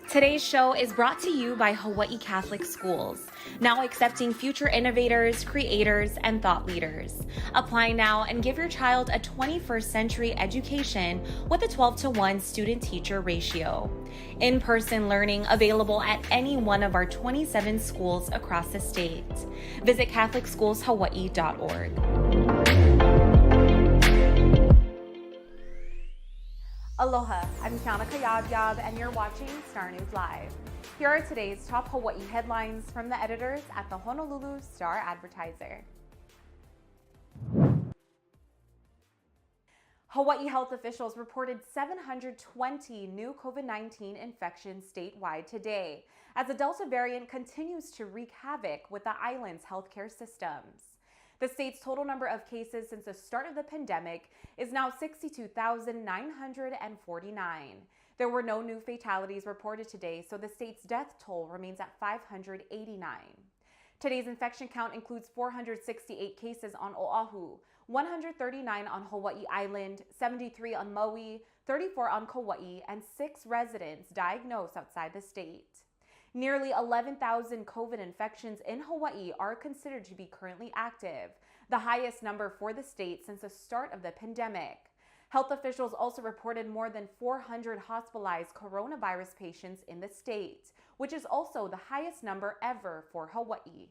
Today's show is brought to you by Hawaii Catholic Schools, now accepting future innovators, creators, and thought leaders. Apply now and give your child a 21st century education with a 12-to-1 student-teacher ratio. In-person learning available at any one of our 27 schools across the state. Visit CatholicSchoolsHawaii.org. Aloha, I'm Kiana Cayabyab, and you're watching Star News Live. Here are today's top Hawaii headlines from the editors at the Honolulu Star-Advertiser. Hawaii health officials reported 720 new COVID-19 infections statewide today, as the Delta variant continues to wreak havoc with the island's healthcare systems. The state's total number of cases since the start of the pandemic is now 62,949. There were no new fatalities reported today, so the state's death toll remains at 589. Today's infection count includes 468 cases on Oahu, 139 on Hawaii Island, 73 on Maui, 34 on Kauai, and 6 residents diagnosed outside the state. Nearly 11,000 COVID infections in Hawaii are considered to be currently active, the highest number for the state since the start of the pandemic. Health officials also reported more than 400 hospitalized coronavirus patients in the state, which is also the highest number ever for Hawaii.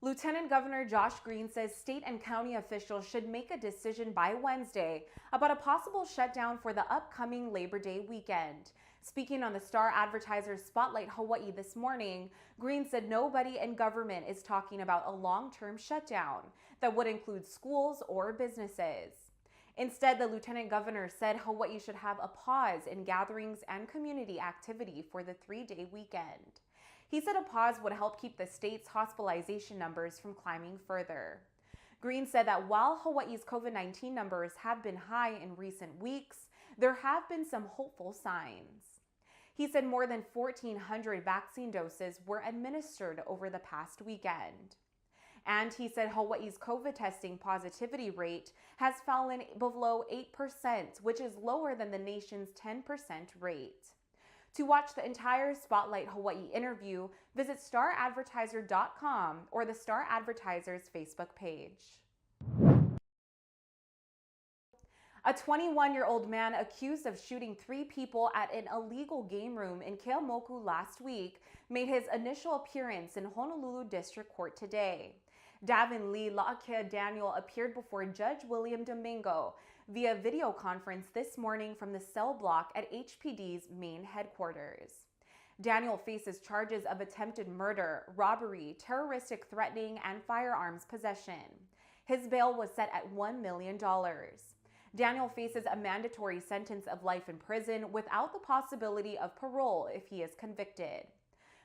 Lieutenant Governor Josh Green says state and county officials should make a decision by Wednesday about a possible shutdown for the upcoming Labor Day weekend. Speaking on the Star-Advertiser Spotlight Hawaii this morning, Green said nobody in government is talking about a long-term shutdown that would include schools or businesses. Instead, the Lieutenant Governor said Hawaii should have a pause in gatherings and community activity for the 3-day weekend. He said a pause would help keep the state's hospitalization numbers from climbing further. Green said that while Hawaii's COVID-19 numbers have been high in recent weeks, there have been some hopeful signs. He said more than 1,400 vaccine doses were administered over the past weekend. And he said Hawaii's COVID testing positivity rate has fallen below 8%, which is lower than the nation's 10% rate. To watch the entire Spotlight Hawaii interview, visit staradvertiser.com or the Star-Advertiser's Facebook page. A 21-year-old man accused of shooting 3 people at an illegal game room in Keaumoku last week made his initial appearance in Honolulu District Court today. Davin Lee La'akea Daniel appeared before Judge William Domingo via video conference this morning from the cell block at HPD's main headquarters. Daniel faces charges of attempted murder, robbery, terroristic threatening, and firearms possession. His bail was set at $1 million. Daniel faces a mandatory sentence of life in prison without the possibility of parole if he is convicted.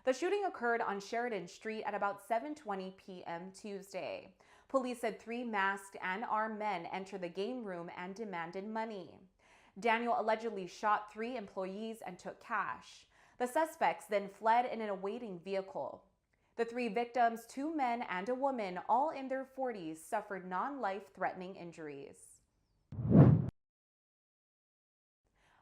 The shooting occurred on Sheridan Street at about 7:20 p.m. Tuesday. Police said 3 masked and armed men entered the game room and demanded money. Daniel allegedly shot 3 employees and took cash. The suspects then fled in an awaiting vehicle. The 3 victims, 2 men and a woman, all in their 40s, suffered non-life-threatening injuries.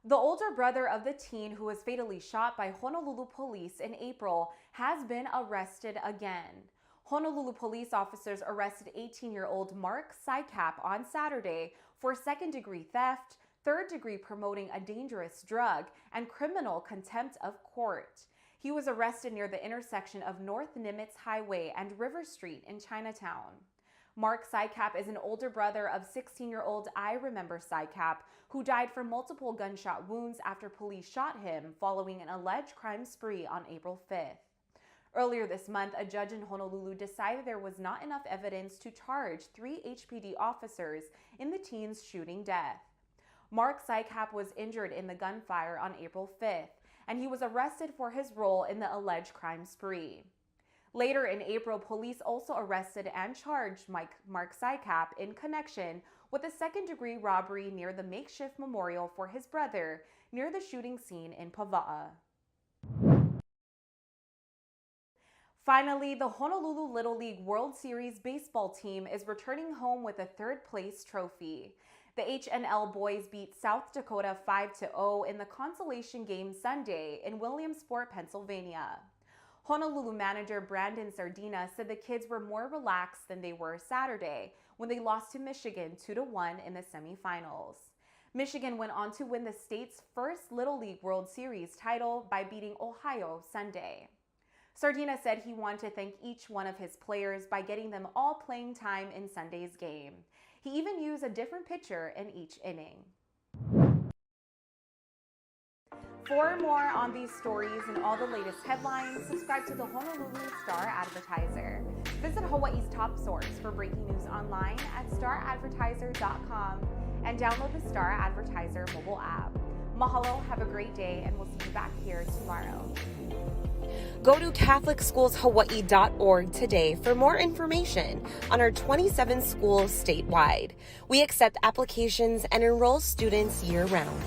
The older brother of the teen who was fatally shot by Honolulu police in April has been arrested again. Honolulu police officers arrested 18-year-old Mark Sycap on Saturday for second-degree theft, third-degree promoting a dangerous drug, and criminal contempt of court. He was arrested near the intersection of North Nimitz Highway and River Street in Chinatown. Mark Sycap is an older brother of 16-year-old I Remember Sycap, who died from multiple gunshot wounds after police shot him following an alleged crime spree on April 5th. Earlier this month, a judge in Honolulu decided there was not enough evidence to charge 3 HPD officers in the teen's shooting death. Mark Sycap was injured in the gunfire on April 5th, and he was arrested for his role in the alleged crime spree. Later in April, police also arrested and charged Mark Sycap in connection with a second-degree robbery near the makeshift memorial for his brother near the shooting scene in Pava'a. Finally, the Honolulu Little League World Series baseball team is returning home with a third-place trophy. The HNL boys beat South Dakota 5-0 in the consolation game Sunday in Williamsport, Pennsylvania. Honolulu manager Brandon Sardina said the kids were more relaxed than they were Saturday when they lost to Michigan 2-1 in the semifinals. Michigan went on to win the state's first Little League World Series title by beating Ohio Sunday. Sardina said he wanted to thank each one of his players by getting them all playing time in Sunday's game. He even used a different pitcher in each inning. For more on these stories and all the latest headlines, subscribe to the Honolulu Star-Advertiser. Visit Hawaii's top source for breaking news online at Star-Advertiser.com and download the Star-Advertiser mobile app. Mahalo, have a great day, and we'll see you back here tomorrow. Go to CatholicSchoolsHawaii.org today for more information on our 27 schools statewide. We accept applications and enroll students year-round.